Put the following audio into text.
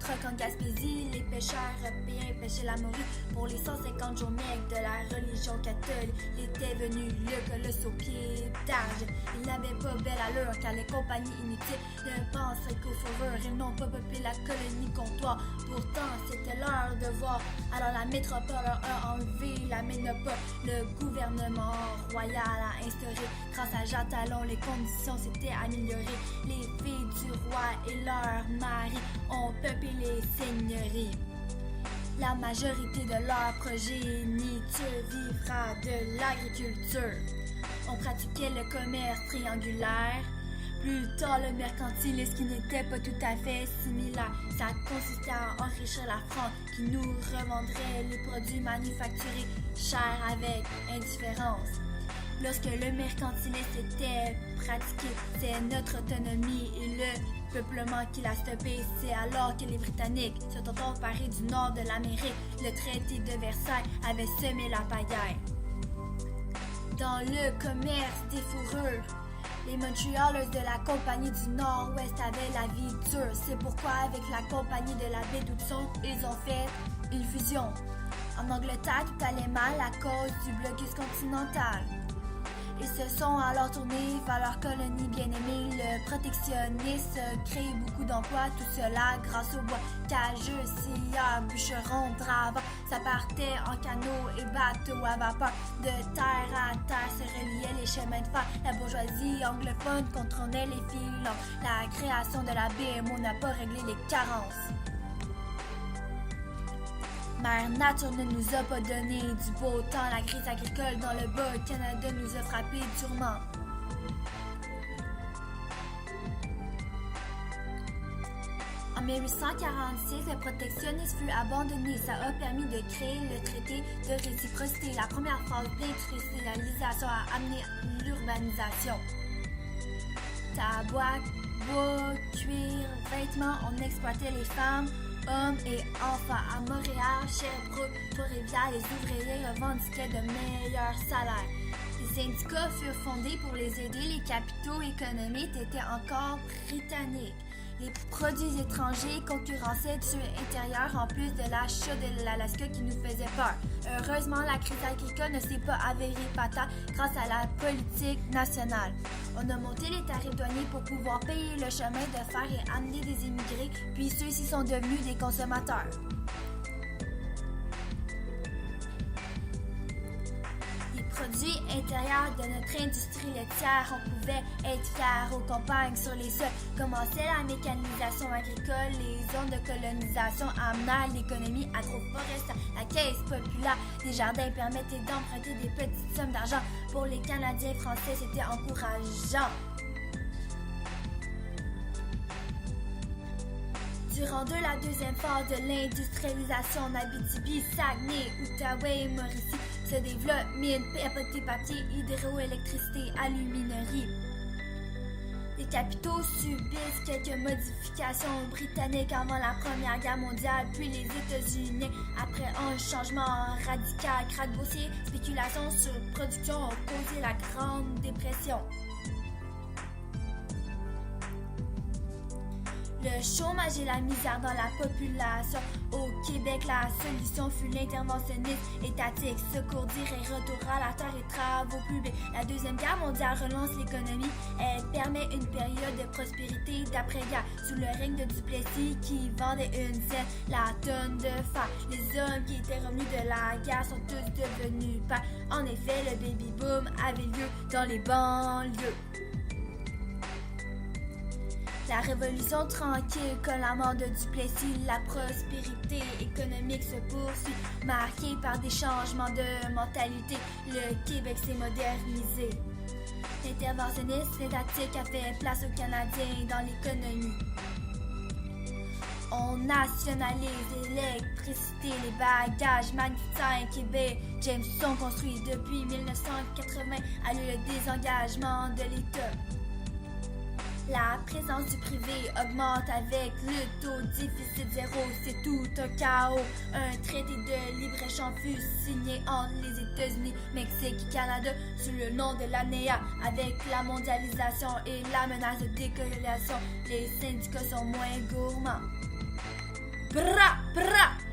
troc en Gaspésie, les pêcheurs européens pêchaient la morue pour les 150 jours maigres de la religion catholique. Était venu le colosse au piétage. Il n'avait pas belle allure car les compagnies inutiles ne pensaient qu'aux fourrures. Ils n'ont pas peuplé la colonie comptoir. Pourtant, c'était leur devoir. Alors la métropole a enlevé la ménopole. Le gouvernement royal a instauré. Grâce à Jean Talon, les conditions s'étaient améliorées. Les filles du roi et leurs maris ont peuplé les seigneuries. La majorité de leur progéniture vivra de l'agriculture. On pratiquait le commerce triangulaire. Plus tard, le mercantilisme qui n'était pas tout à fait similaire. Ça consistait à enrichir la France qui nous revendrait les produits manufacturés chers avec indifférence. Lorsque le mercantilisme était pratiqué, c'est notre autonomie et le peuplement qui l'a stoppé. C'est alors que les Britanniques se sont emparés du nord de l'Amérique. Le traité de Versailles avait semé la pagaille. Dans le commerce des fourrures, les Montrealers de la Compagnie du Nord-Ouest avaient la vie dure. C'est pourquoi, avec la Compagnie de la baie d'Hudson, ils ont fait une fusion. En Angleterre, tout allait mal à cause du blocus continental. Ils se sont alors tournés vers leur colonie bien-aimée. Le protectionnisme crée beaucoup d'emplois, tout cela grâce au bois. Cageux, scieurs, bûcherons, dravants, ça partait en canot et bateaux à vapeur. De terre à terre se reliaient les chemins de fer. La bourgeoisie anglophone contrôlait les filons. La création de la BMO n'a pas réglé les carences. Mère Nature ne nous a pas donné du beau temps. La crise agricole dans le Bas-Canada nous a frappé durement. En 1846, le protectionnisme fut abandonné. Ça a permis de créer le traité de réciprocité. La première phase d'industrialisation a amené l'urbanisation. Tabac, bois, cuir, vêtements, on exploitait les femmes, hommes et enfants. À Montréal, Sherbrooke, Trois-Rivières, les ouvriers revendiquaient de meilleurs salaires. Les syndicats furent fondés pour les aider. Les capitaux économiques étaient encore britanniques. Les produits étrangers concurrençaient du intérieur en plus de l'achat de l'Alaska qui nous faisait peur. Heureusement, la crise agricole ne s'est pas avérée fatale grâce à la politique nationale. On a monté les tarifs douaniers pour pouvoir payer le chemin de fer et amener des immigrés, puis ceux-ci sont devenus des consommateurs. Produits intérieurs de notre industrie laitière, on pouvait être fiers aux campagnes sur les sols. Commençait la mécanisation agricole, les zones de colonisation amenèrent l'économie agroforestière. La caisse populaire des jardins permettait d'emprunter des petites sommes d'argent. Pour les Canadiens français, c'était encourageant. Durant la deuxième phase de l'industrialisation en Abitibi, Saguenay, Outaouais et Mauricie se développent mines, papier, hydroélectricité, aluminerie. Les capitaux subissent quelques modifications britanniques avant la Première Guerre mondiale, puis les États-Unis, après un changement radical, krach boursier, spéculation sur production ont causé la Grande Dépression. Le chômage et la misère dans la population. Au Québec, la solution fut l'interventionnisme étatique, secours direct, retour à la terre et travaux publics. La Deuxième Guerre mondiale relance l'économie. Elle permet une période de prospérité d'après-guerre sous le règne de Duplessis qui vendait une scène la tonne de fer. Les hommes qui étaient revenus de la guerre sont tous devenus pères. En effet, le baby-boom avait lieu dans les banlieues. La révolution tranquille comme la mort de Duplessis, la prospérité économique se poursuit, marquée par des changements de mentalité. Le Québec s'est modernisé. L'interventionnisme étatique a fait place aux Canadiens dans l'économie. On nationalise l'électricité, les bagages magnétiques. Québec, James sont construits depuis 1980 à le désengagement de l'État. La présence du privé augmente avec le taux de déficit zéro, c'est tout un chaos. Un traité de libre-échange fut signé entre les États-Unis, Mexique et Canada sous le nom de l'ANEA. Avec la mondialisation et la menace de décolonisation, les syndicats sont moins gourmands. Bra, bra.